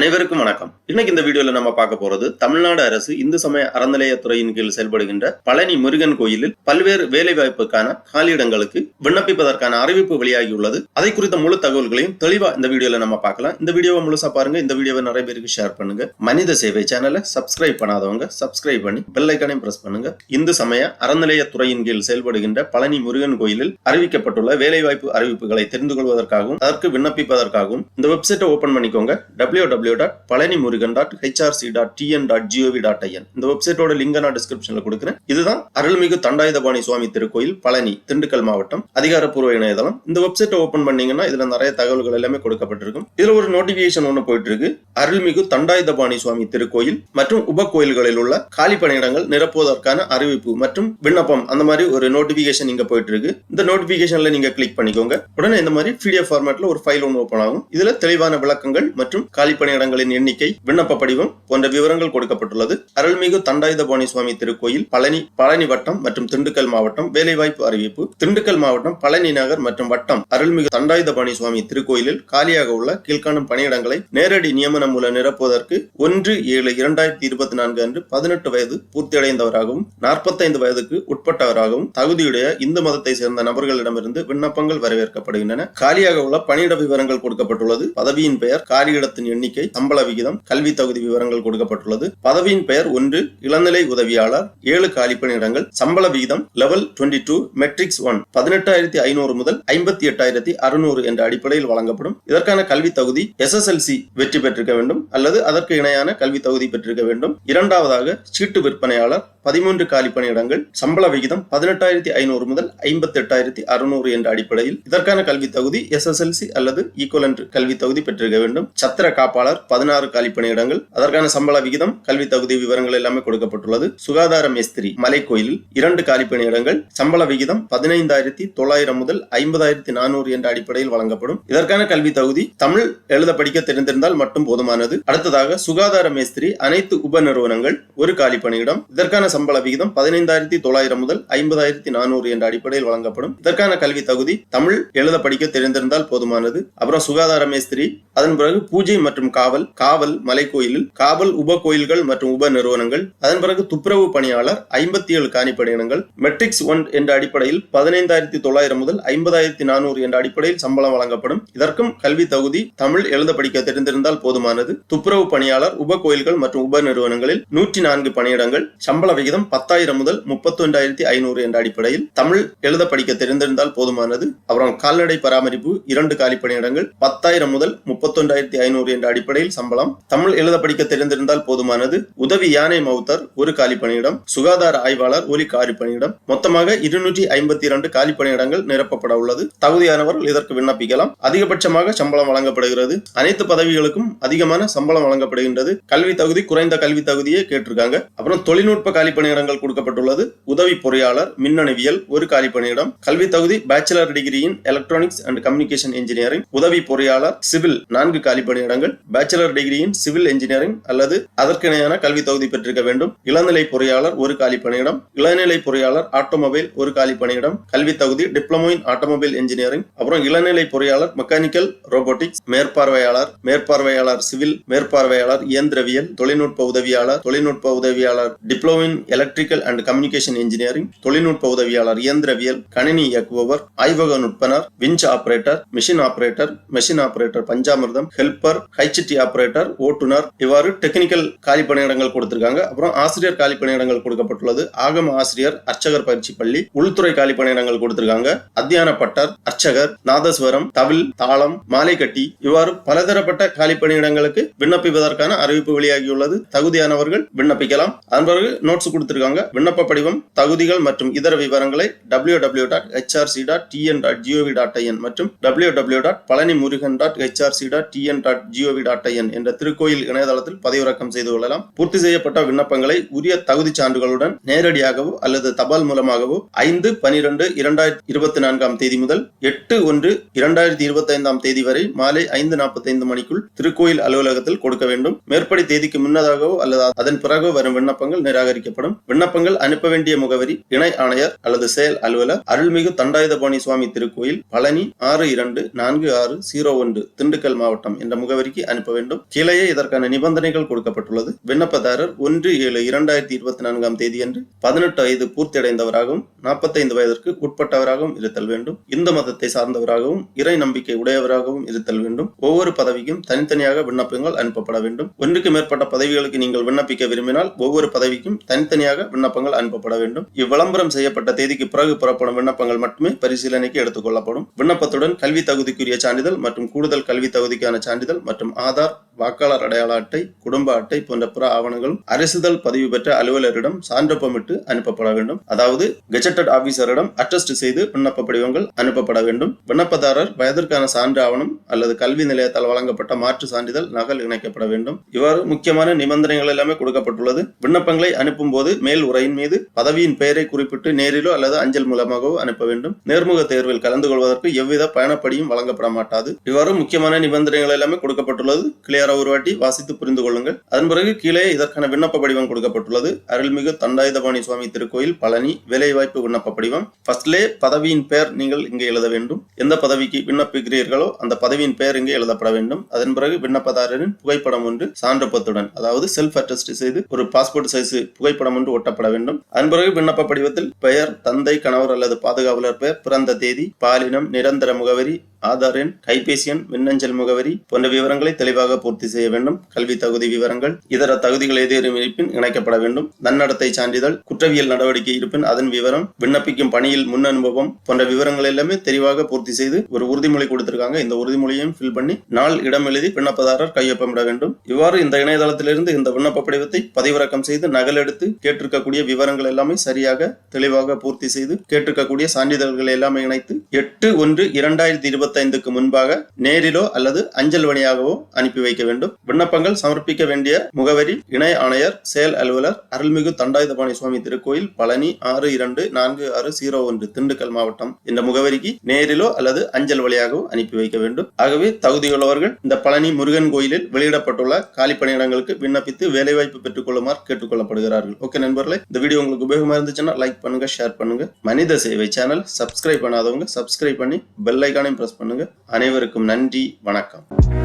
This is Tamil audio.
அனைவருக்கும் வணக்கம். இன்னைக்கு இந்த வீடியோல நம்ம பார்க்க போறது தமிழ்நாடு அரசு இந்து சமய அறநிலையத்துறையின் கீழ் செயல்படுகின்ற பழனி முருகன் கோயிலில் பல்வேறு வேலை வாய்ப்புக்கான காலியிடங்களுக்கு விண்ணப்பிப்பதற்கான அறிவிப்பு வெளியாகியுள்ளது. அதை குறித்த முழு தகவல்களையும் தெளிவா இந்த வீடியோல நம்ம பார்க்கலாம். இந்த வீடியோவை முழுசா பாருங்க. இந்த வீடியோவை நிறைய பேருக்கு ஷேர் பண்ணுங்க. மனித சேவை சேனலை சப்ஸ்கிரைப் பண்ணாதவங்க சப்ஸ்கிரைப் பண்ணி பெல் ஐகானையும் பிரஸ் பண்ணுங்க. இந்து சமய அறநிலையத்துறையின் கீழ் செயல்படுகின்ற பழனி முருகன் கோயிலில் அறிவிக்கப்பட்டுள்ள வேலைவாய்ப்பு அறிவிப்புகளை தெரிந்து கொள்வதற்காகவும் அதற்கு விண்ணப்பிப்பதற்காகவும் இந்த வெப்சைட்டை ஓபன் பண்ணிக்கோங்க. www.palanimurigan.hrc.tn.gov.in இந்த வெப்சைட்டோட லிங்க் நான் டிஸ்கிரிப்ஷன்ல கொடுக்கிறேன். இதுதான் அருள்மிகு தண்டாயுதபாணி சுவாமி திருக்கோயில் பழனி திண்டுக்கல் மாவட்டம் அதிகாரப்பூர்வ இணையதளம். இந்த வெப்சைட்டை ஓபன் பண்ணீங்கன்னா இதுல நிறைய தகவல்கள் எல்லாமே கொடுக்கப்பட்டிருக்கும். இதுல ஒரு நோட்டிபிகேஷன் ஒண்ணு போயிட்டு இருக்கு. அருள்மிகு தண்டாயுதபாணி சுவாமி திருக்கோயில் மற்றும் உப கோயில்களில் உள்ள காலி பணியிடங்கள் நிரப்புவதற்கான அறிவிப்பு மற்றும் விண்ணப்பம் அந்த மாதிரி ஒரு நோட்டிபிகேஷன் இங்க போயிட்டு இருக்கு. இந்த நோட்டிபிகேஷன்ல நீங்க கிளிக் பண்ணிக்கோங்க. உடனே இந்த மாதிரி PDF ஃபார்மேட்ல ஒரு ஃபைல் ஒன்று ஓபன் ஆகும். இதுல தெளிவான விளக்கங்கள் மற்றும் காலி பணியிடங்களின் எண்ணிக்கை, விண்ணப்ப படிவம் போன்ற விவரங்கள் கொடுக்கப்பட்டுள்ளது. அருள்மிகு தண்டாயுதபாணி சுவாமி திருக்கோயில் பழனி வட்டம் மற்றும் திண்டுக்கல் மாவட்டம் வேலைவாய்ப்பு அறிவிப்பு. திண்டுக்கல் மாவட்டம் பழனி நகர் மற்றும் வட்டம் அருள்மிகு தண்டாயுதபாணி சுவாமி திருக்கோயிலில் காலியாக உள்ள கீழ்காணும் பணியிடங்களை நேரடி நியமனம் மூலம் நிரப்புவதற்கு 1/7/2024 அன்று 18 வயது பூர்த்தியடைந்தவராகவும் 45 வயதுக்கு உட்பட்டவராகவும் தகுதியுடைய இந்து மதத்தை சேர்ந்த நபர்களிடமிருந்து விண்ணப்பங்கள் வரவேற்கப்படுகின்றன. காலியாக உள்ள பணியிட விவரங்கள் கொடுக்கப்பட்டுள்ளது. பதவியின் பெயர், காலியிடத்தின் எண்ணிக்கை, சம்பள விகிதம், கல்வி தகுதி விவரங்கள் கொடுக்கப்பட்டுள்ளது. பதவியின் பெயர் 1 இளநிலை உதவியாளர், 7 காலி பணியிடங்கள், சம்பள விகிதம் லெவல் 22 மெட்ரிக்ஸ் 1 18,500 முதல் 58,600 என்ற அடிப்படையில் வழங்கப்படும். இதற்கான கல்வி தகுதி SSLC வெற்றி பெற்றிருக்க வேண்டும் அல்லது அதற்கு இணையான கல்வி தகுதி பெற்றிருக்க வேண்டும். இரண்டாவதாக சீட்டு விற்பனையாளர் 13 காலி பணியிடங்கள், சம்பள விகிதம் 18,500 முதல் 58,600 என்ற அடிப்படையில் இதற்கான கல்வி தகுதி SSLC அல்லது ஈக்குவலன்ட் கல்வி தகுதி பெற்றிருக்க வேண்டும். சத்திர காப்பாளர் 16 காலி பணியிடங்கள், அதற்கான சம்பள விகிதம், கல்வி தகுதி விவரங்கள் எல்லாமே கொடுக்கப்பட்டுள்ளது. சுகாதார மேஸ்திரி மலைக்கோயிலில் 2 காலி பணியிடங்கள், சம்பள விகிதம் 15,900 முதல் 50,400 என்ற அடிப்படையில் வழங்கப்படும். இதற்கான கல்வி தகுதி தமிழ் எழுத படிக்க தெரிந்திருந்தால் மட்டும் போதுமானது. அடுத்ததாக சுகாதார மேஸ்திரி அனைத்து உப நிறுவனங்கள் 1 காலி பணியிடம், இதற்கான சம்பள விகிதம் 15,900 முதல் 50,400 என்ற அடிப்படையில் வழங்கப்படும். இதற்கான கல்வி தகுதி தமிழ் எழுத படிக்க தெரிந்திருந்தால் போதுமானது. அப்புறம் சுகாதார மேஸ்திரி, அதன் பிறகு பூஜை மற்றும் காவல் மலைக்கோயிலில் காவல் உப கோயில்கள் மற்றும் உப நிறுவனங்கள், அதன் பிறகு துப்புரவு பணியாளர் 57 காலி பணியிடங்கள், மெட்ரிக்ஸ் 1 என்ற அடிப்படையில் 15,900 முதல் 50,400 என்ற அடிப்படையில் சம்பளம் வழங்கப்படும். இதற்கும் கல்வி தகுதி தமிழ் எழுத படிக்க தெரிந்திருந்தால் போதுமானது. துப்புரவு பணியாளர் உப கோயில்கள் மற்றும் உப நிறுவனங்களில் 104 பணியிடங்கள், சம்பள விகிதம் 10,000 முதல் 31,500 என்ற அடிப்படையில் தமிழ் எழுத படிக்க தெரிந்திருந்தால் போதுமானது. அப்புறம் கால்நடை பராமரிப்பு 2 காலி பணியிடங்கள், 10,000 முதல் 31,500 என்ற அடிப்படையில் சம்பளம், தமிழ் எழுத படிக்க தெரிந்திருந்தால் போதுமானது. உதவி யானை மவுத்தர் 1 காலி பணியிடம், சுகாதார ஆய்வாளர் 1 காலி பணியிடம், மொத்தமாக 252 காலி பணியிடங்கள் நிரப்பப்பட உள்ளது. தகுதியானவர்கள் இதற்கு விண்ணப்பிக்கலாம். அதிகபட்சமாக சம்பளம் வழங்கப்படுகிறது. அனைத்து பதவிகளுக்கும் அதிகமான சம்பளம் வழங்கப்படுகின்றது. கல்வி தகுதி குறைந்த கல்வி தகுதியே கேட்டிருக்காங்க. அப்புறம் தொழில்நுட்ப காலி பணியிடங்கள் கொடுக்கப்பட்டுள்ளது. உதவி பொறியாளர் மின்னணுவியல் 1 காலி பணியிடம், கல்வி தகுதி bachelor degree in electronics and communication engineering. உதவி பொறியாளர் சிவில் 4 காலி பணியிடங்கள், bachelor degree in civil engineering அல்லது அதற்கு இணையான கல்வி தகுதி பெற்றிருக்க வேண்டும். இளநிலை பொறியாளர் 1 காலி பணியிடம், இளநிலை பொறியாளர் ஆட்டோமொபைல் 1 காலி பணியிடம், கல்வி தகுதி டிப்ளமோ இன் ஆட்டோமொபைல் இன்ஜினியரிங். அப்புறம் இளநிலை பொறியாளர் மெக்கானிக்கல் ரோபோட்டிக்ஸ், மேற்பார்வையாளர் சிவில், மேற்பார்வையாளர் இயந்திரவியல், தொழில்நுட்ப உதவியாளர் diploma in electrical and communication engineering, தொழில்நுட்ப உதவியாளர் இயந்திரவியல், கணினி இயக்குபவர், ஆய்வக நுட்பனர், விஞ்ச் ஆபரேட்டர், மெஷின் ஆபரேட்டர் பஞ்சாமிர்தம், ஹெல்பர், HT ஆபரேட்டர், ஓட்டுநர், இவ்வாறு டெக்னிக்கல் காலி பணியிடங்கள் கொடுத்திருக்காங்க. அப்புறம் ஆசிரியர் காலி பணியிடங்கள் கொடுக்கப்பட்டுள்ளது. ஆகம ஆசிரியர், அர்ச்சகர் பயிற்சி பள்ளி, உள்துறை காலி பணியிடங்கள் கொடுத்திருக்காங்க. அத்தியான பட்டர், அர்ச்சகர், நாதஸ்வரம், தவில், தாளம், மாலை கட்டி, இவ்வாறு பலதரப்பட்ட காலி பணியிடங்களுக்கு விண்ணப்பிப்பதற்கான அறிவிப்பு வெளியாகியுள்ளது. தகுதியானவர்கள் விண்ணப்பிக்கலாம். அதன் பிறகு நோட்ஸ் கொடுத்திருக்காங்க. விண்ணப்ப படிவம், தகுதிகள் மற்றும் இதர விவரங்களை www.hrc.tn.gov.in மற்றும் www.palanimurigan.hrc.tn.gov.in என்ற திருக்கோயில் இணையதளத்தில் பதிவிறக்கம் செய்து கொள்ளலாம். பூர்த்தி செய்யப்பட்ட விண்ணப்பங்களை உரிய தகுதி சான்றுகளுடன் நேரடியாகவோ அல்லது தபால் மூலமாகவோ 5/12/2024 தேதி முதல் 8/1/2025 தேதி வரை மாலை 5:45 மணிக்குள் திருக்கோயில் அலுவலகத்தில் கொடுக்க வேண்டும். மேற்படி தேதிக்கு முன்னதாகவோ அல்லது அதன் பிறகோ வரும் விண்ணப்பங்கள் நிராகரிக்கப்படும். செய்யப்படும். விண்ணப்பங்கள் அனுப்ப வேண்டிய முகவரி இணை ஆணையர் அல்லது செயல் அலுவலர், அருள்மிகு தண்டாயுதபாணி சுவாமி திருக்கோயில், பழனி 624601 திண்டுக்கல் மாவட்டம் என்ற முகவரிக்கு அனுப்ப வேண்டும். கீழே இதற்கான நிபந்தனைகள் கொடுக்கப்பட்டுள்ளது. விண்ணப்பதாரர் 1/7/2024 தேதியன்று 18 வயது பூர்த்தியடைந்தவராகவும் 45 வயதிற்கு உட்பட்டவராகவும் இருத்தல் வேண்டும். இந்து மதத்தை சார்ந்தவராகவும் இறை நம்பிக்கை உடையவராகவும் இருத்தல் வேண்டும். ஒவ்வொரு பதவிக்கும் தனித்தனியாக விண்ணப்பங்கள் அனுப்பப்பட வேண்டும். ஒன்றுக்கு மேற்பட்ட பதவிகளுக்கு நீங்கள் விண்ணப்பிக்க விரும்பினால் ஒவ்வொரு பதவிக்கும் தனித்தனியாக விண்ணப்பங்கள் அனுப்பப்பட வேண்டும். இவ்விளம்பரம் செய்யப்பட்ட தேதிக்கு பிறகு புறப்படும் விண்ணப்பங்கள் மட்டுமே பரிசீலனைக்கு எடுத்துக் கொள்ளப்படும். விண்ணப்பத்துடன் கல்வி தகுதிக்குரிய சான்றிதழ் மற்றும் கூடுதல் கல்வி தகுதிக்கான சான்றிதழ் மற்றும் ஆதார், வாக்காளர் அடையாள அட்டை, குடும்ப அட்டை போன்ற பிற ஆவணங்களும் அரசுதல் பதிவு பெற்ற அலுவலரிடம் சான்றொப்பமிட்டு அனுப்பப்பட வேண்டும். அதாவது கெஜெட்டட் ஆபீசரிடம் அட்டஸ்ட் செய்து விண்ணப்ப படிவங்கள் அனுப்பப்பட வேண்டும். விண்ணப்பதாரர் வயதிற்கான சான்று ஆவணம் அல்லது கல்வி நிலையத்தால் வழங்கப்பட்ட மாற்று சான்றிதழ் நகல் இணைக்கப்பட வேண்டும். இவ்வாறு முக்கியமான நிபந்தனைகள் எல்லாமே கொடுக்கப்பட்டுள்ளது. விண்ணப்பங்களை அனுப்பும் போது மேல் உரையின் மீது பதவியின் பெயரை குறிப்பிட்டு நேரிலோ அல்லது அஞ்சல் மூலமாகவோ அனுப்ப வேண்டும். நேர்முக தேர்வில் கலந்து கொள்வதற்கு எவ்வித பயணப்படியும் வழங்கப்பட மாட்டாது. இவ்வாறு முக்கியமான நிபந்தனைகள் எல்லாமே கொடுக்கப்பட்டுள்ளது. கிளியரா ஒரு வாட்டி வாசித்து புரிந்து கொள்ளுங்கள். அதன் பிறகு கீழே இதற்கான விண்ணப்ப படிவம் கொடுக்கப்பட்டுள்ளது. அருள்மிகு தண்டாயுதபாணி சுவாமி திருக்கோயில், பழனி, வேலைவாய்ப்பு விண்ணப்ப படிவம். ஃபர்ஸ்ட்லே பதவியின் பெயர் நீங்கள் இங்கே எழுத வேண்டும். எந்த பதவிக்கு விண்ணப்பிக்கிறீர்களோ அந்த பதவியின் பெயர் இங்கே எழுதப்பட வேண்டும். அதன் பிறகு விண்ணப்பதாரரின் புகைப்படம் ஒன்று சான்றொப்பத்துடன், அதாவது செல்ஃப் அட்டஸ்ட் செய்து ஒரு பாஸ்போர்ட் சைஸ் புகைப்படம் ஒன்று ஒட்டப்பட வேண்டும். அதன் பிறகு விண்ணப்ப படிவத்தில் பெயர், தந்தை, கணவர் அல்லது பாதுகாவலர் பெயர், பிறந்த தேதி, பாலினம், நிரந்தர முகவரி, ஆதார் எண், கைபேசி எண், மின்னஞ்சல் முகவரி போன்ற விவரங்களை தெளிவாக பூர்த்தி செய்ய வேண்டும். கல்வி தகுதி விவரங்கள், இதர தகுதிகள் ஏதேனும் இருப்பின் இணைக்கப்பட வேண்டும். நன்னடத்தை சான்றிதழ், குற்றவியல் நடவடிக்கை இருப்பின் அதன் விவரம், விண்ணப்பிக்கும் பணியில் முன் அனுபவம் போன்ற விவரங்கள் எல்லாமே தெளிவாக பூர்த்தி செய்து ஒரு உறுதிமொழி கொடுத்திருக்காங்க. இந்த உறுதிமொழியையும் ஃபில் பண்ணி நாள், இடம் எழுதி விண்ணப்பதாரர் கையொப்பமிட வேண்டும். இவ்வாறு இந்த இணையதளத்திலிருந்து இந்த விண்ணப்ப படிவத்தை பதிவிறக்கம் செய்து நகல் எடுத்து கேட்டிருக்கக்கூடிய விவரங்கள் எல்லாமே சரியாக தெளிவாக பூர்த்தி செய்து கேட்டிருக்கக்கூடிய சான்றிதழ்கள் எல்லாமே இணைத்து 8/1/2025 முன்பாக நேரிலோ அல்லது அஞ்சல் வழியாகவோ அனுப்பி வைக்க வேண்டும். விண்ணப்பங்கள் சமர்ப்பிக்க வேண்டிய முகவரி இணை ஆணையர், செயல் அலுவலர், அருள்மிகு தண்டாயுதபாணி சுவாமி திருக்கோயில், பழனி 624601 திண்டுக்கல் மாவட்டம் என்ற முகவரிக்கு நேரிலோ அல்லது அஞ்சல் வழியாகவோ அனுப்பி வைக்க வேண்டும். ஆகவே தகுதியுள்ளவர்கள் இந்த பழனி முருகன் கோயிலில் வெளியிடப்பட்டுள்ள காலி பணியிடங்களுக்கு விண்ணப்பித்து வேலைவாய்ப்பு பெற்றுக் கொள்ளுமாறு கேட்டுக்கொள்ளப்படுகிறார்கள். ஓகே நண்பர்களே, இந்த வீடியோ உங்களுக்கு உபயோகமா இருந்துச்சுன்னா லைக் பண்ணுங்க, ஷேர் பண்ணுங்க. மனித சேவை சேனல் சப்ஸ்கிரைப் பண்ணாதவங்க சப்ஸ்கிரைப் பண்ணி பெல் ஐகானையும் பிரஸ் பண்ணுங்க. அனைவருக்கும் நன்றி, வணக்கம்.